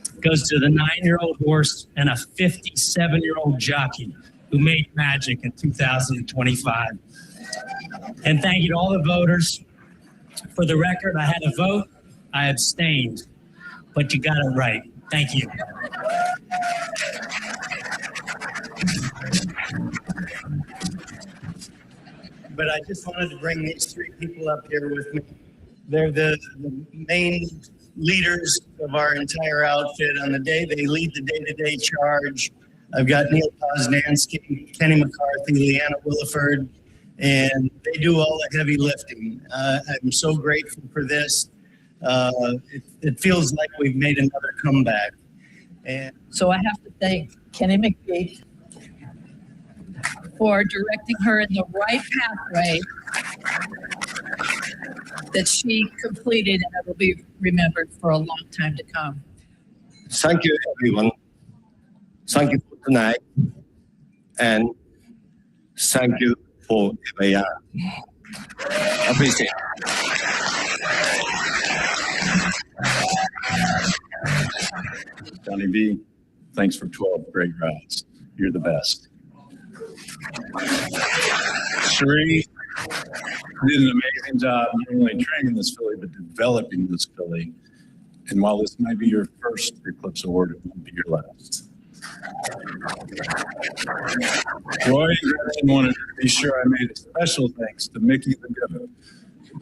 Speaker 6: it goes to the 9-year-old horse and a 57-year-old jockey who made magic in 2025. And thank you to all the voters. For the record, I had a vote. I abstained, but you got it right. Thank you.
Speaker 11: But I just wanted to bring these 3 people up here with me. They're the main leaders of our entire outfit on the day. They lead the day-to-day charge. I've got Neil Poznansky, Kenny McCarthy, Leanna Williford, and they do all the heavy lifting. I'm so grateful for this. It feels like we've made another comeback. And
Speaker 12: so I have to thank Kenny McPhee for directing her in the right pathway that she completed, and it will be remembered for a long time to come.
Speaker 13: Thank you, everyone. Thank you for tonight, and thank you for FAR.
Speaker 8: Please stand. Johnny V, thanks for 12 great rides. You're the best. Sheree did an amazing job not only training this filly, but developing this filly. And while this might be your first Eclipse Award, it won't be your last. Roy Gretchen wanted to be sure I made a special thanks to Mickey the Diva,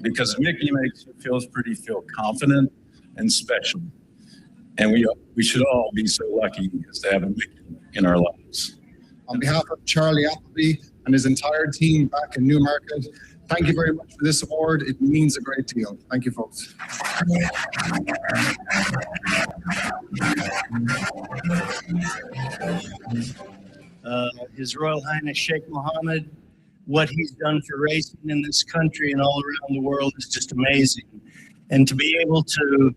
Speaker 8: because Mickey makes you feel confident and special. And we should all be so lucky as to have a Mickey in our lives.
Speaker 14: On behalf of Charlie Appleby and his entire team back in Newmarket, thank you very much for this award. It means a great deal. Thank you, folks.
Speaker 11: His Royal Highness Sheikh Mohammed, what he's done for racing in this country and all around the world is just amazing. And to be able to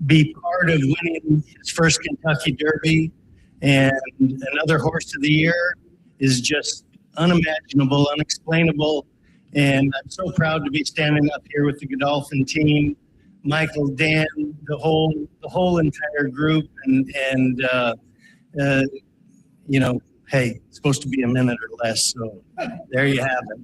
Speaker 11: be part of winning his first Kentucky Derby and another Horse of the Year is just unimaginable, unexplainable. And I'm so proud to be standing up here with the Godolphin team, Michael, Dan, the whole entire group, and you know, hey, it's supposed to be a minute or less, so there you have it.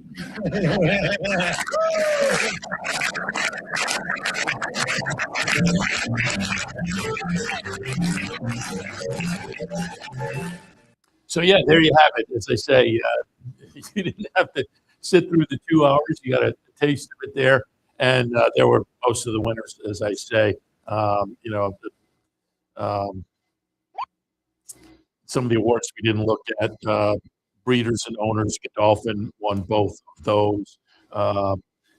Speaker 1: So yeah, there you have it. As I say, you didn't have to sit through the 2 hours. You got a taste of it there, and there were most of the winners, as I say. You know, some of the awards we didn't look at. Breeders and Owners, Godolphin won both of those.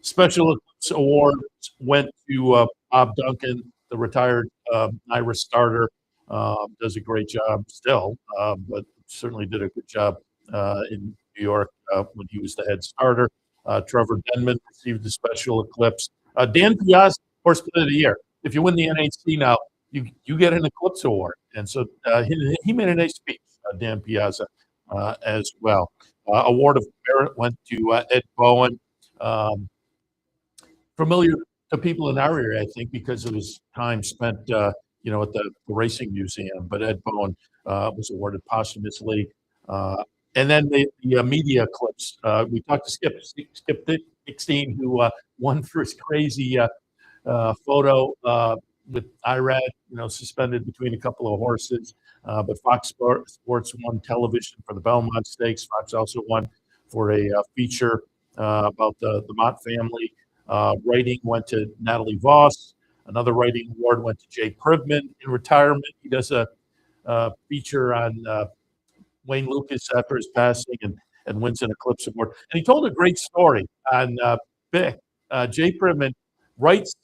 Speaker 1: Special Eclipse Awards went to Bob Duncan, the retired Irish starter. Does a great job still, but certainly did a good job in New York when he was the head starter. Trevor Denman received the Special Eclipse. Dan Piazza, Horse Play of the Year. If you win the NHC now, you get an Eclipse Award. And so he made a nice speech, Dan Piazza, as well. Award of Merit went to Ed Bowen. Familiar to people in our area, I think, because of his time spent, you know, at the Racing Museum. But Ed Bowen was awarded posthumously. And then the media clips. We talked to Skip Dickstein, who won for his crazy photo with IRAD, you know, suspended between a couple of horses. But Fox Sports won television for the Belmont Stakes. Fox also won for a feature about the Mott family. Writing went to Natalie Voss. Another writing award went to Jay Privman in retirement. He does a feature on Wayne Lucas after his passing and wins an Eclipse Award. And he told a great story on Bick. Jay Privman writes,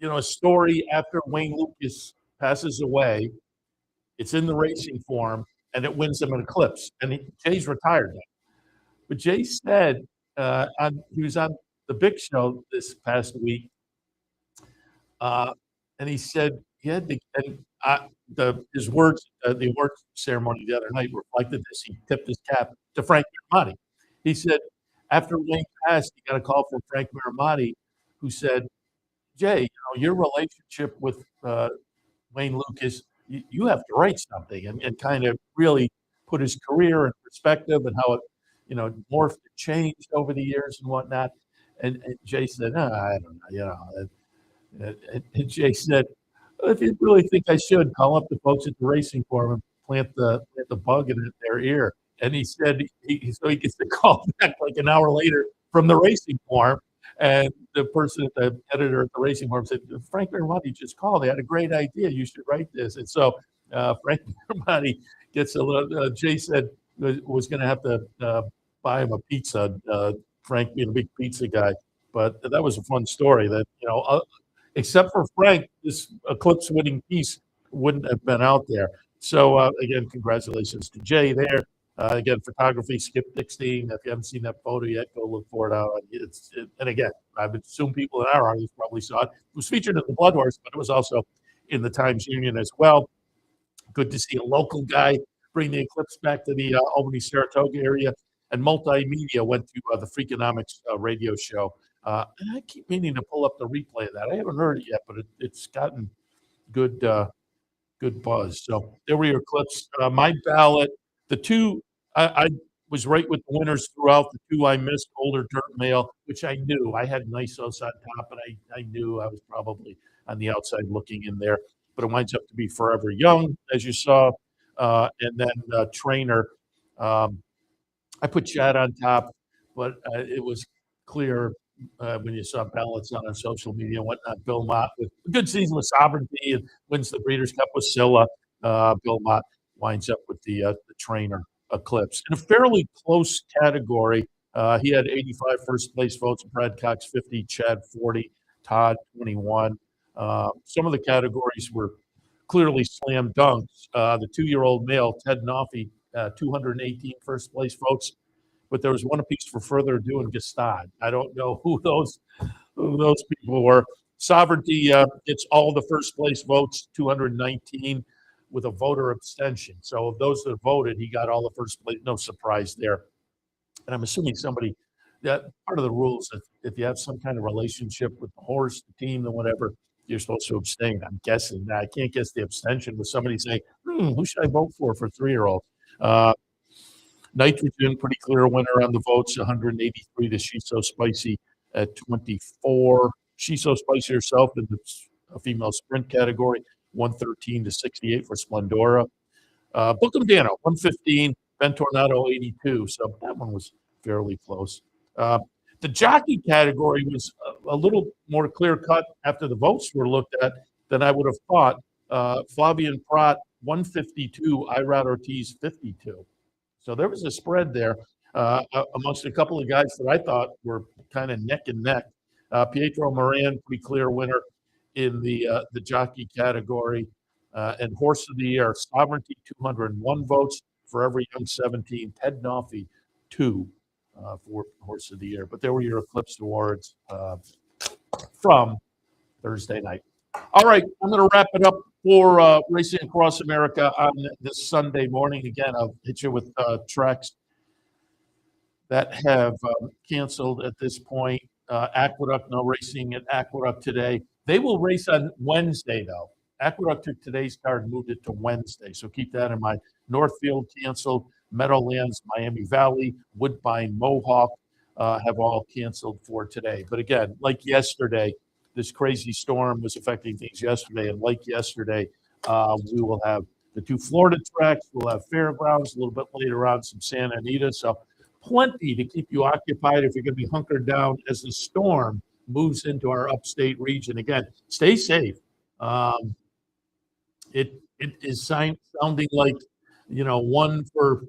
Speaker 1: you know, a story after Wayne Lucas passes away. It's in the racing form, and it wins him an Eclipse. And Jay's retired now. But Jay said he was on the Bick show this past week, and he said he had to, and his words, the award ceremony the other night reflected this. He tipped his cap to Frank Miramati. He said after Wayne passed, he got a call from Frank Miramati, who said, Jay, you know, your relationship with Wayne Lucas, you have to write something and kind of really put his career in perspective and how it, you know, morphed and changed over the years and whatnot. And Jay said, I don't know, you know. And Jay said, if you really think I should, call up the folks at the Racing Forum and plant the bug in their ear. And he said, so he gets the call back like an hour later from the Racing Forum. And the person, the editor at the Racing Forum said, Frank Miramati just called. They had a great idea. You should write this. And so Frank Miramati gets a little, Jay said was going to have to buy him a pizza, Frank being a big pizza guy. But that was a fun story that, you know, except for Frank, this Eclipse winning piece wouldn't have been out there. So again, congratulations to Jay there. Again, photography, Skip Dickstein. If you haven't seen that photo yet, go look for it out. And again, I would assume people in our audience probably saw it. It was featured in the Blood Horse, but it was also in the Times Union as well. Good to see a local guy bring the Eclipse back to the Albany, Saratoga area. and multimedia went to the Freakonomics radio show. And I keep meaning to pull up the replay of that. I haven't heard it yet, but it's gotten good good buzz. So there were your clips. My ballot, the two, I was right with the winners throughout. The two I missed, Older Dirt Male, which I knew. I had Nisos on top, and I knew I was probably on the outside looking in there. But it winds up to be Forever Young, as you saw. And then Trainer. I put Chad on top, but it was clear when you saw ballots on social media and whatnot. Bill Mott with a good season with Sovereignty and wins the Breeders' Cup with Scylla. Bill Mott winds up with the Trainer Eclipse. In a fairly close category, he had 85 first place votes, Brad Cox 50, Chad 40, Todd 21. Some of the categories were clearly slam dunks. The 2-year-old male, Ted Noffey, 218 first place votes, but there was one apiece for Further Ado and Gestad. I don't know who those people were. Sovereignty gets all the first place votes, 219, with a voter abstention. So of those that voted, he got all the first place. No surprise there. And I'm assuming somebody, that part of the rules, if you have some kind of relationship with the horse, the team, and whatever, you're supposed to abstain. I'm guessing. I can't guess the abstention with somebody saying, who should I vote for 3-year-olds? Nitrogen, pretty clear winner on the votes, 183 to She's So Spicy at 24. She's So Spicy herself in the female sprint category, 113 to 68 for Splendora. Bookham Dano, 115, Ben Tornado, 82. So that one was fairly close. The jockey category was a little more clear-cut after the votes were looked at than I would have thought. Flavian Prat, 152, Irad Ortiz, 52. So there was a spread there amongst a couple of guys that I thought were kind of neck and neck. Pietro Moran, pretty clear winner in the jockey category. And Horse of the Year, Sovereignty, 201 votes, Forever Young, 17, Ted Noffey, 2 for Horse of the Year. But there were your Eclipse Awards from Thursday night. All right, I'm going to wrap it up for Racing Across America on this Sunday morning. Again, I'll hit you with tracks that have canceled at this point. Aqueduct, no racing at Aqueduct today. They will race on Wednesday, though. Aqueduct took today's card and moved it to Wednesday, so keep that in mind. Northfield canceled. Meadowlands, Miami Valley, Woodbine, Mohawk have all canceled for today. But again, like yesterday, this crazy storm was affecting things yesterday. And like yesterday, we will have the 2 Florida tracks. We'll have Fairgrounds a little bit later on, some Santa Anita. So plenty to keep you occupied if you're going to be hunkered down as the storm moves into our upstate region. Again, stay safe. It is sounding like, one for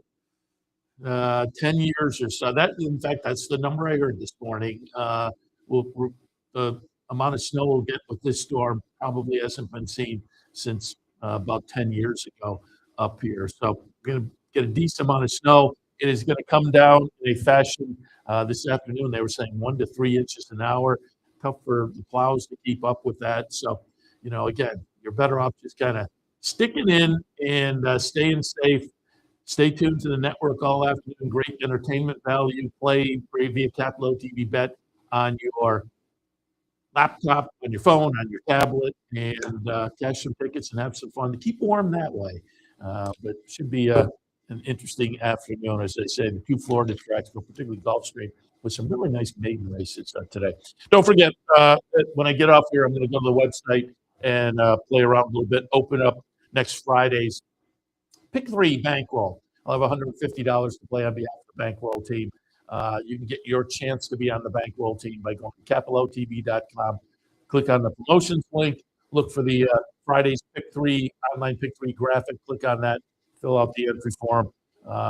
Speaker 1: 10 years or so. That, in fact, that's the number I heard this morning. The amount of snow we'll get with this storm probably hasn't been seen since about 10 years ago up here. So we're going to get a decent amount of snow. It is going to come down in a fashion this afternoon. They were saying 1 to 3 inches an hour. Tough for the plows to keep up with that. So, again, you're better off just kind of sticking in and staying safe. Stay tuned to the network all afternoon. Great entertainment value. Play via Capital TV Bet on your laptop, on your phone, on your tablet, and cash some tickets and have some fun to keep warm that way. But it should be an interesting afternoon, as I say. The 2 Florida tracks, but particularly Gulfstream, with some really nice maiden races today. Don't forget, when I get off here, I'm going to go to the website and play around a little bit, open up next Friday's Pick 3 bankroll. I'll have $150 to play on behalf of the bankroll team. You can get your chance to be on the bankroll team by going to capilotv.com. Click on the promotions link. Look for the Friday's Pick 3, online Pick 3 graphic. Click on that. Fill out the entry form.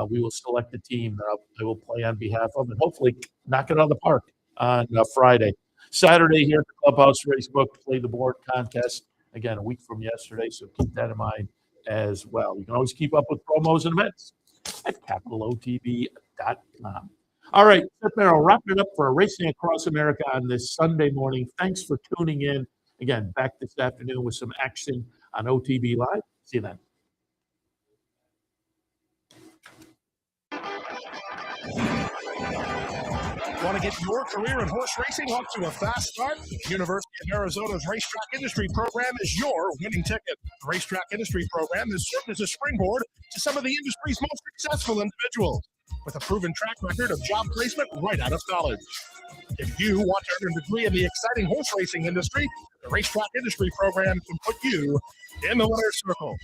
Speaker 1: We will select the team that I will play on behalf of and hopefully knock it out of the park on Friday. Saturday here at the Clubhouse Racebook, play the board contest. Again, a week from yesterday, so keep that in mind as well. You can always keep up with promos and events at capilotv.com. All right, Seth Merrow, wrapping it up for Racing Across America on this Sunday morning. Thanks for tuning in. Again, back this afternoon with some action on OTB Live. See you then.
Speaker 2: Want to get your career in horse racing off to a fast start? The University of Arizona's Racetrack Industry Program is your winning ticket. The Racetrack Industry Program has served as a springboard to some of the industry's most successful individuals, with a proven track record of job placement right out of college. If you want to earn a degree in the exciting horse racing industry, the Racetrack Industry Program can put you in the winner's circle.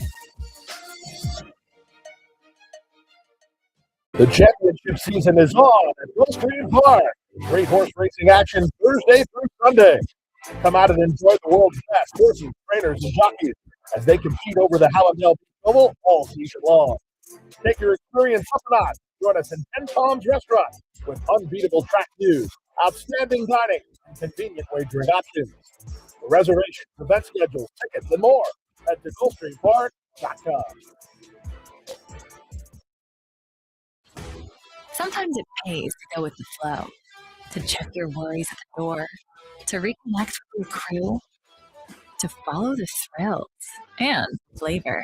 Speaker 2: The championship season is on at Gulfstream Park. Great horse racing action Thursday through Sunday. Come out and enjoy the world's best horses, trainers, and jockeys as they compete over the Hallandale Oval all season long. Take your experience up a notch. Join us in 10 Palms Restaurant with unbeatable track views, outstanding dining, and convenient wagering options. For reservations, event schedules, tickets, and more, head to GulfstreamPark.com.
Speaker 4: Sometimes it pays to go with the flow, to check your worries at the door, to reconnect with your crew, to follow the thrills and flavor,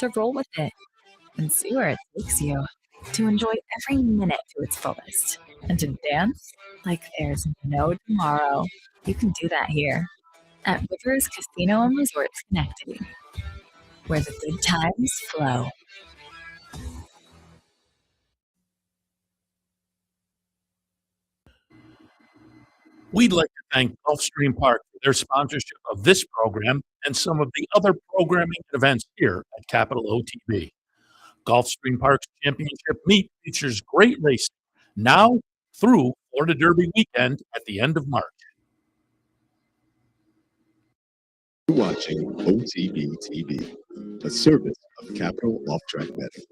Speaker 4: to roll with it and see where it takes you, to enjoy every minute to its fullest, and to dance like there's no tomorrow. You can do that here at Rivers Casino and Resorts Schenectady, where the good times flow.
Speaker 1: We'd like to thank Gulfstream Park for their sponsorship of this program and some of the other programming and events here at Capital OTB. Gulfstream Park's championship meet features great racing now through Florida Derby weekend at the end of March.
Speaker 15: You're watching OTB TV, a service of Capital Off-Track Betting.